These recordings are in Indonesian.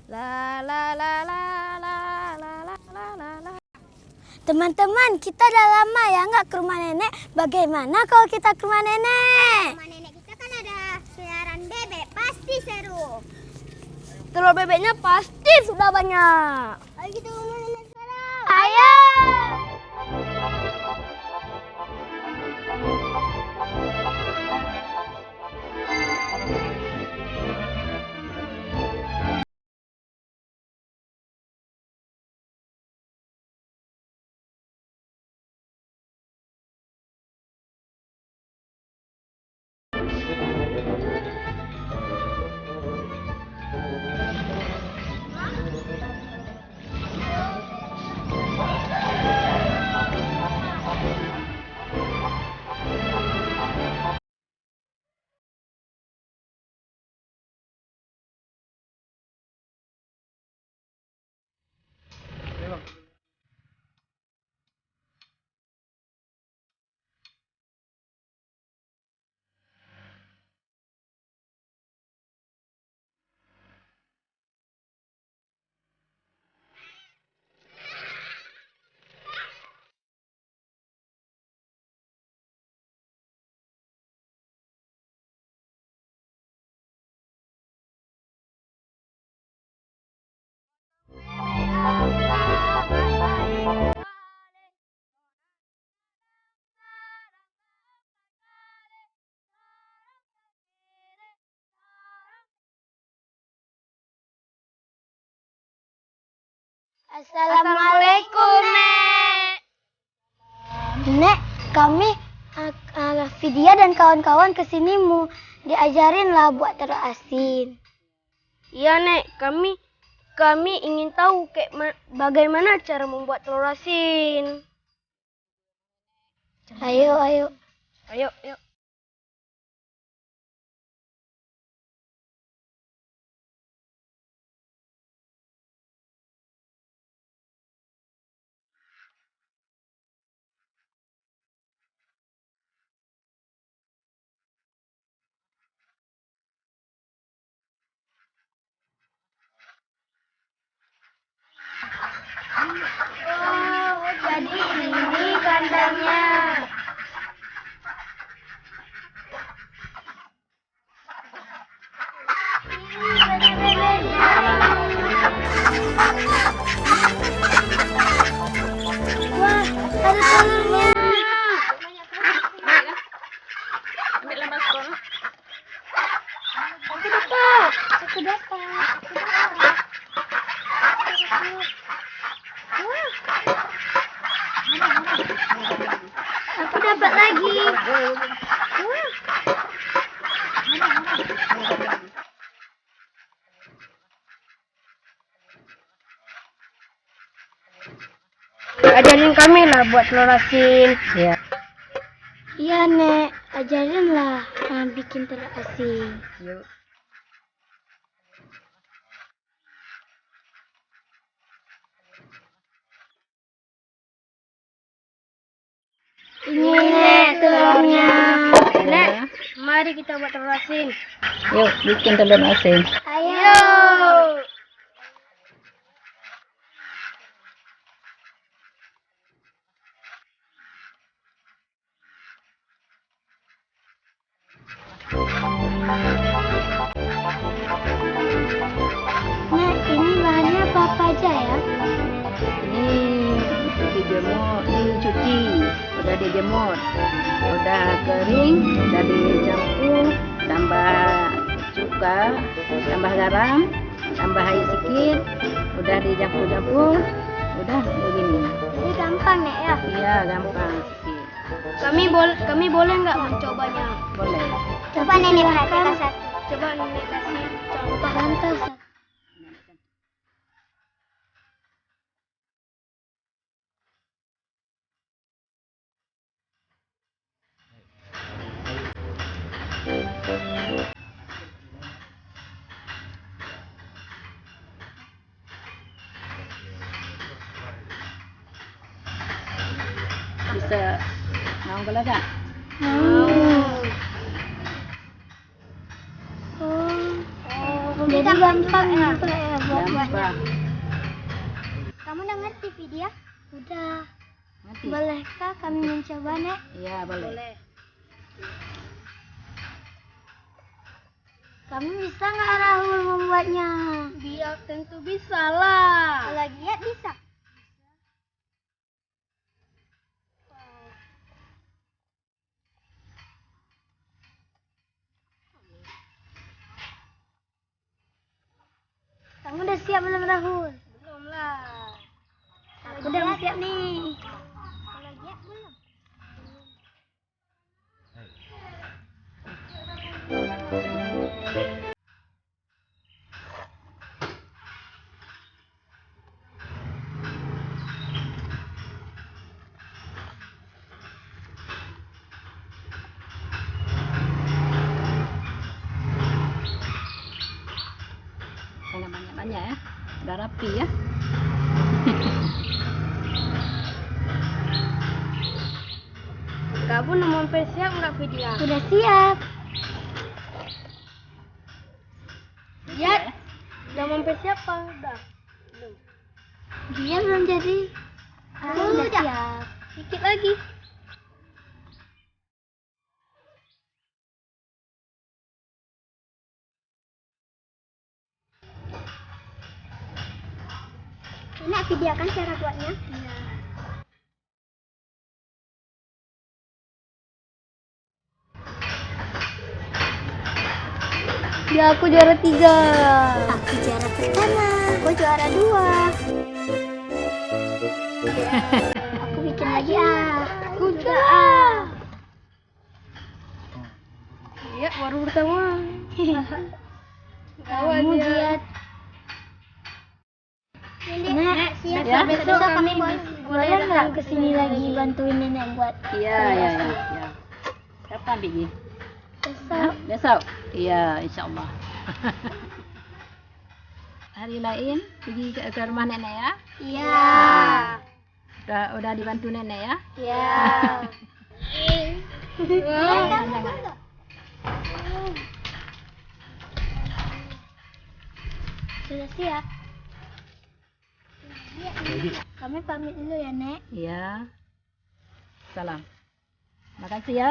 La la la la la la la la la la. Teman-teman, kita udah lama ya nggak ke rumah nenek. Bagaimana kalau kita ke rumah nenek? Rumah nenek kita kan ada peliharaan bebek, pasti seru. Telur bebeknya pasti sudah banyak. Ayo kita ke rumah nenek sekarang. Ayo! Assalamualaikum, Nek. Nek, kami Vidya dan kawan-kawan kesini mau diajarin lah buat telur asin. Iya, Nek. Kami ingin tahu bagaimana cara membuat telur asin. Ayo, ayo. Ayo, yuk. Oh, jadi ini kandangnya. Wah, ada telurnya. Ambil lambat sekolah. Aku dapat. Aku dapat. Aku dapat lagi. Ajarin kami lah buat telur asin. Ya. Iya, Nek. Ajarin lah bikin telur asin. Yuk. Ini, Nek, telurnya. Nek, mari kita buat telur asin. Yuk, bikin telur asin. Ayo. Nek, ini bahannya apa aja ya? Ini dijemur, dicuci, udah dijemur, udah kering, udah dicampur, tambah cuka, tambah garam, tambah air sedikit, udah dicampur-campur, udah begini. Ini gampang, Nek, ya? Iya, gampang sedikit. Kami boleh nggak mencobanya? Boleh. Coba nenek perhatikan satu. Coba Nenek kasih contoh. Contoh. Bisa mau gelagat? Jadi gampang ya buat TV dia? Udah. Ngerti? Bolehkah kami mencoba, Nek? Iya, boleh. Kamu bisa nggak Rahul membuatnya? Dia tentu bisa lah. Kalau giat bisa. Kamu udah siap belum Rahul? Belum lah. Aku udah mau siap nih. Kalau giat belum. Jangan banyak-banyak ya. Udah rapi ya. Kamu mau siap nggak video? Udah siap. Lihat. Udah mau siap apa? Udah. Dia belum jadi. Aku udah siap. Dikit lagi. Ini aku videokan cara buatnya. Ya aku juara 3. Aku juara pertama. Aku juara 2. Aku bikin lagi ah. Aku juga. Iya baru pertama. Kamu giat. Nek, siap. Ya. besok kami boleh nggak kesini lagi bantuin nenek buat Iya, iya, iya. Ya. Kapan pergi? besok? Besok? Iya, insya Allah. Hari lain pergi ke rumah nenek ya? Iya. Udah dibantu nenek ya? Iya. Jangan. Sudah siap. Kami pamit dulu ya, Nek. Iya. Salam. Makasih ya.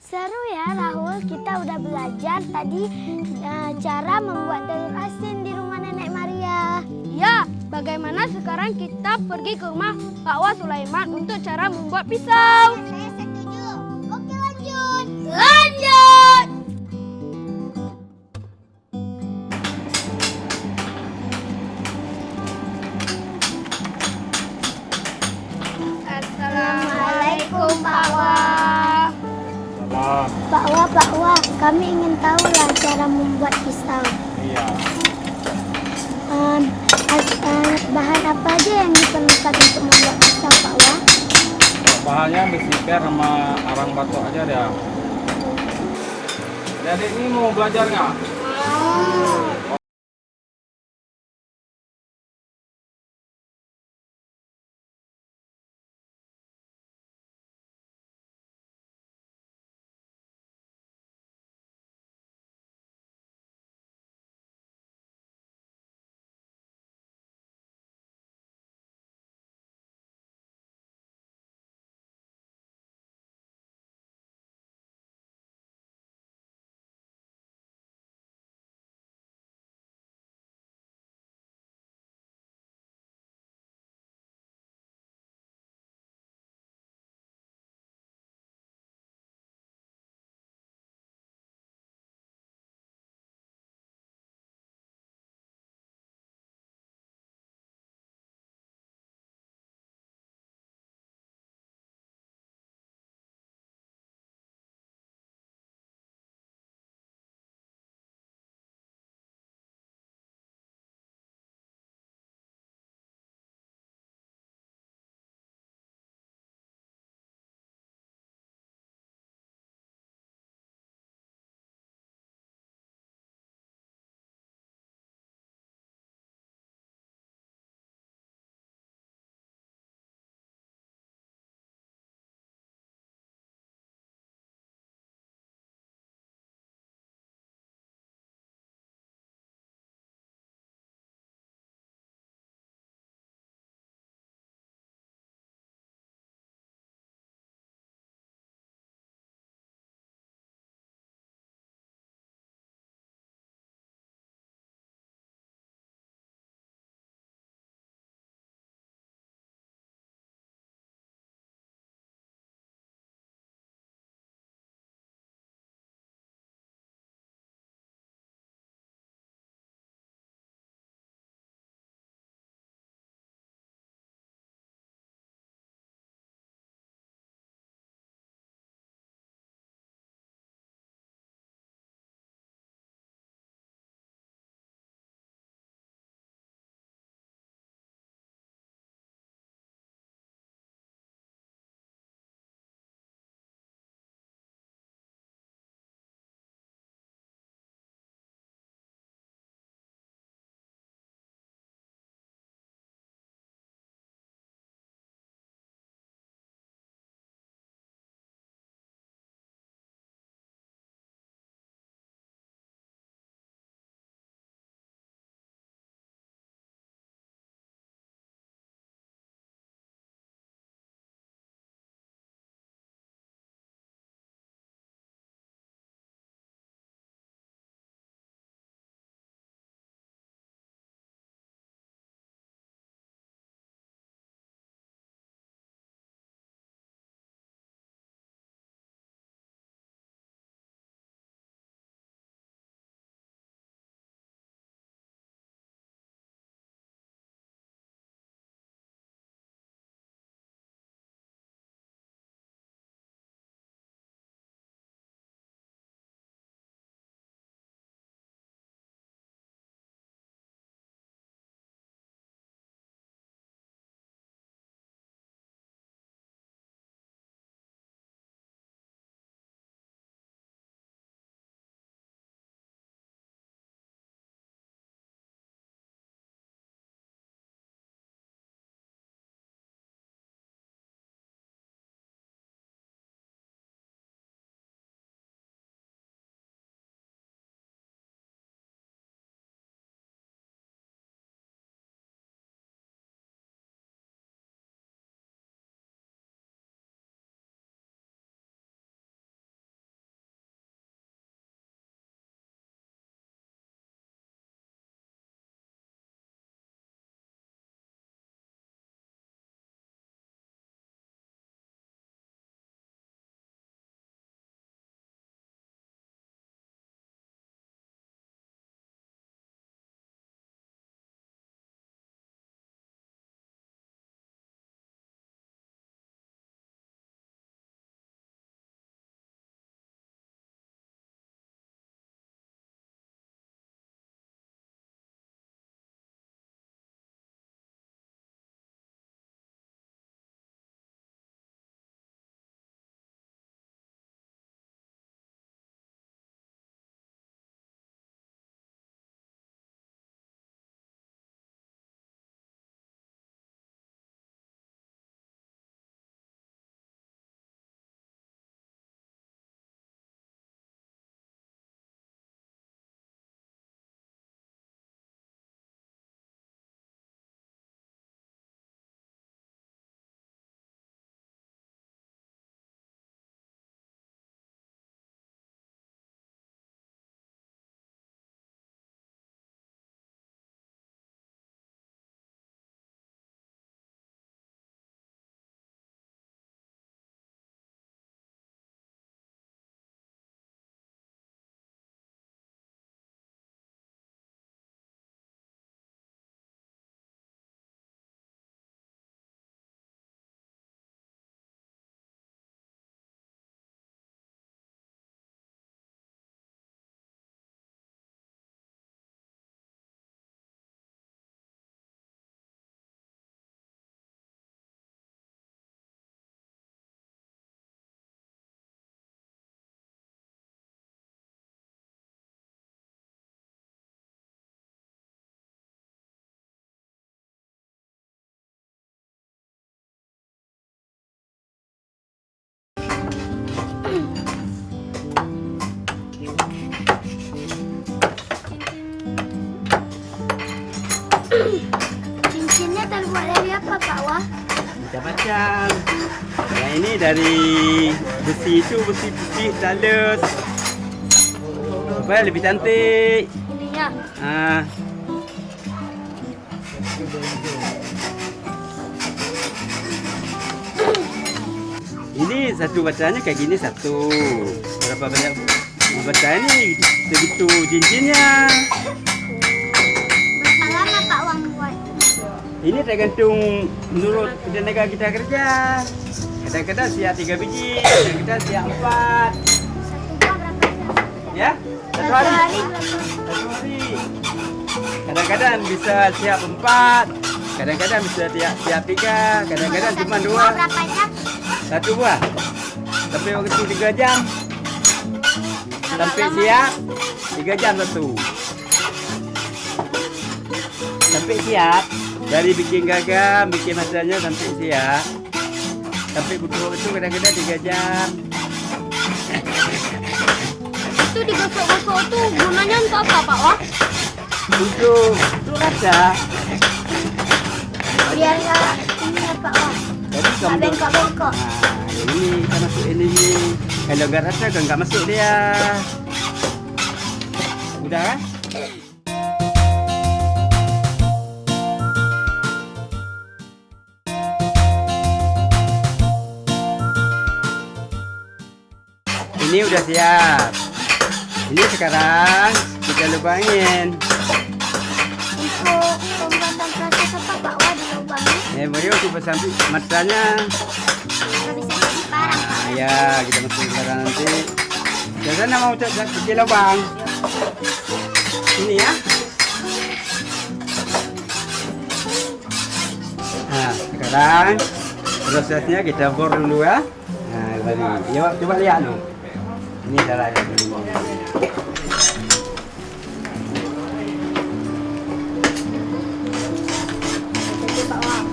Seru ya, Rahul. Kita udah belajar tadi cara membuat telur asin di rumah Nenek Maria. Ya, bagaimana sekarang kita pergi ke rumah Pak Wa Sulaiman untuk cara membuat pisau? Saya setuju. Oke, lanjut. Lanjut! Assalamualaikum Pak Wa. Salam. Pak Wa, kami ingin tahu lah cara membuat pisau. Iya. Bahan apa aja yang diperlukan untuk membuat pisau, Pak Wa? Bahannya besi per sama arang batok aja deh. Jadi ini mau belajar nggak? Mau. macam. Yang ini dari besi itu besi putih talus. Supaya lebih cantik. Ininya. Ah. Ini satu bacanya kayak gini satu. Berapa banyak baca ini segitu cincinnya. Berapa lama Pak Wang buat? Ini tergantung menurut tenaga kita kerja. Kadang-kadang siap 3 biji, kadang-kadang siap 4. Satu buah berapa jam? Ya, satu hari. Satu hari. Kadang-kadang bisa siap 4, kadang-kadang bisa siap 3, kadang-kadang cuma 2. Buah berapa jam? Satu buah. Sampai waktu 3 jam. Sampai siap 3 jam satu. Sampai siap dari bikin gagang, bikin macamnya sampai siap. Sampai betul-betul kadang-kadang 3 jam. Itu digosok-gosok tuh gunanya untuk apa Pak Wang? Untuk rasa. Biar nggak ini ya Pak Wang. Jadi Nggak kamu bengkok-bengkok. nah, ini kita masuk ini nih. Kalau nggak rasa kan nggak masuk dia. Udah kan? Ini udah siap. Ini sekarang kita lubangin. Untuk pembuatan proses apa Pak Wang dilubangnya? Baru kita sampai matanya. Nggak bisa jadi parang Pak. Ya, kita masukin barang nanti. Ke sana mau cuci lubang. Ini ya. Nah, sekarang prosesnya kita bor dulu ya. Nah, baru. Ya, coba lihat dulu. Ini caranya dulu. Jadi Pak Wang.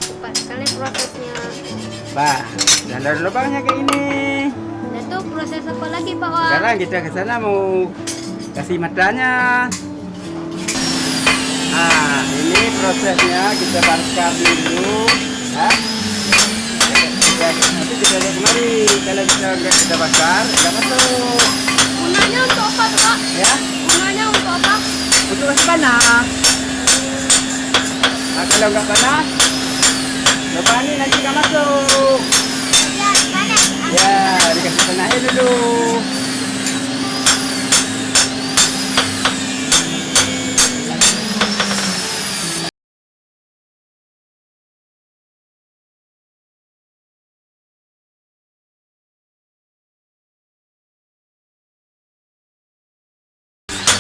Cepat sekali prosesnya. Bah, dan ada lubangnya kayak ini. Dan tuh proses apa lagi Pak Wang? Sekarang kita ke sana mau kasih matanya. Nah, ini prosesnya kita bakar dulu. Ya. Ya, nanti kita lihat kemari. Kalau kita bakar, kita masuk. Gunanya untuk apa tuh Pak? Ya, Gunanya untuk apa? untuk kasih panas. Nah, kalau nggak panas, lubang ini nanti nggak masuk. Ya, panas. Ya, dikasih panasnya dulu.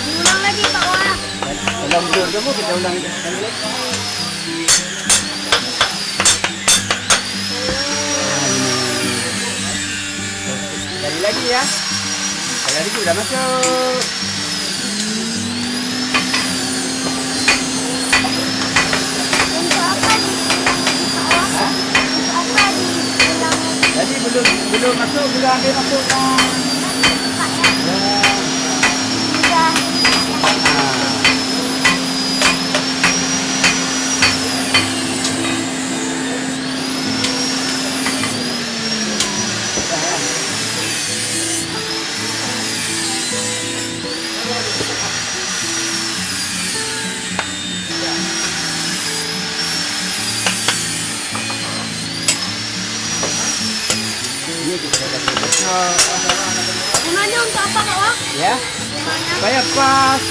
Diulang lagi Pak Wang. Dalam dulu kamu kita ulang sekali lagi. Sekali lagi ya. Sekali lagi udah masuk. Untuk apa nih? Pak Wang? Hah? Untuk apa diulang lagi Jadi belum masuk, belum ambil masuk kan. Pak ya? Ya. Sudah. Nah. Ini kita kasih besok. Gunanya untuk apa Pak Wang? Ya, supaya pas.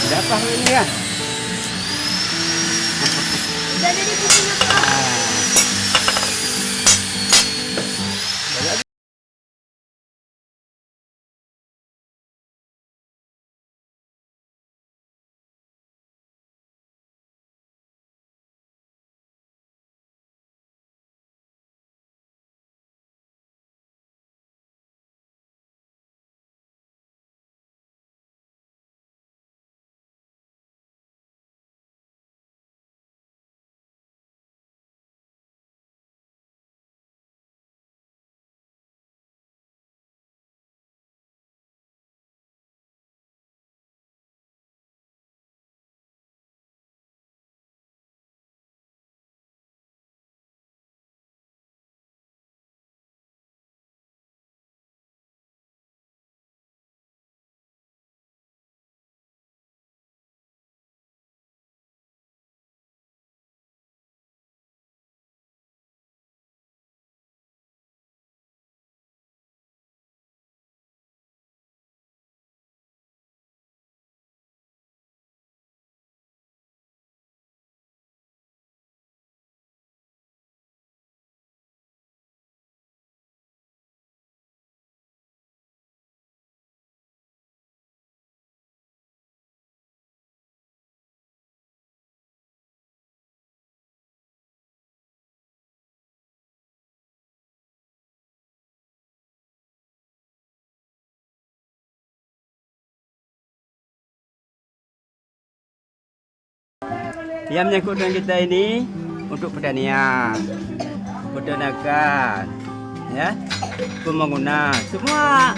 Udah pas ini ya. Udah jadi bukunya Pak Wang. Ah. Yang menyangkut dengan kita ini untuk pertanian, peternakan, ya, pembangunan, semua.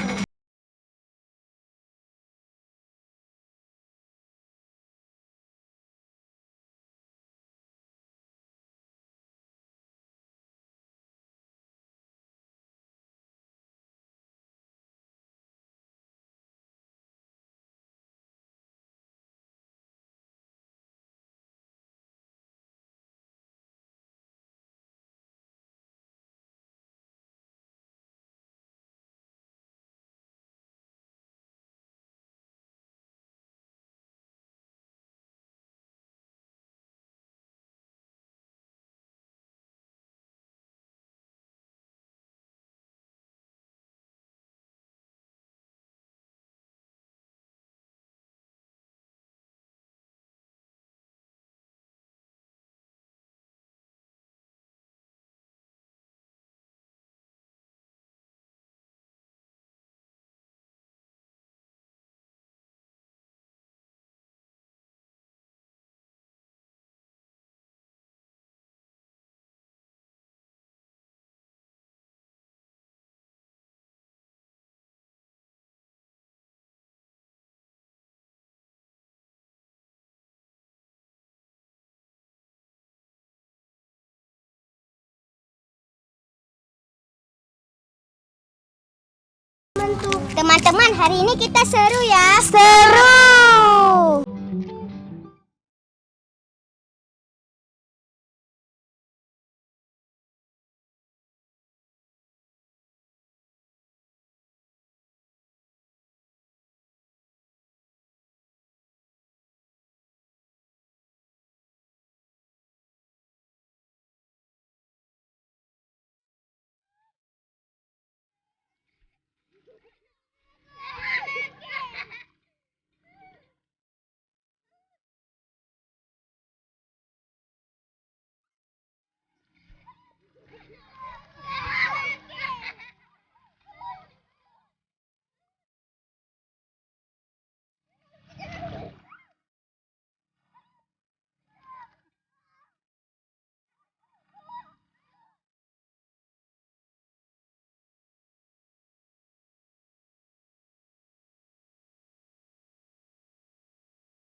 Teman-teman, hari ini kita seru ya. Seru.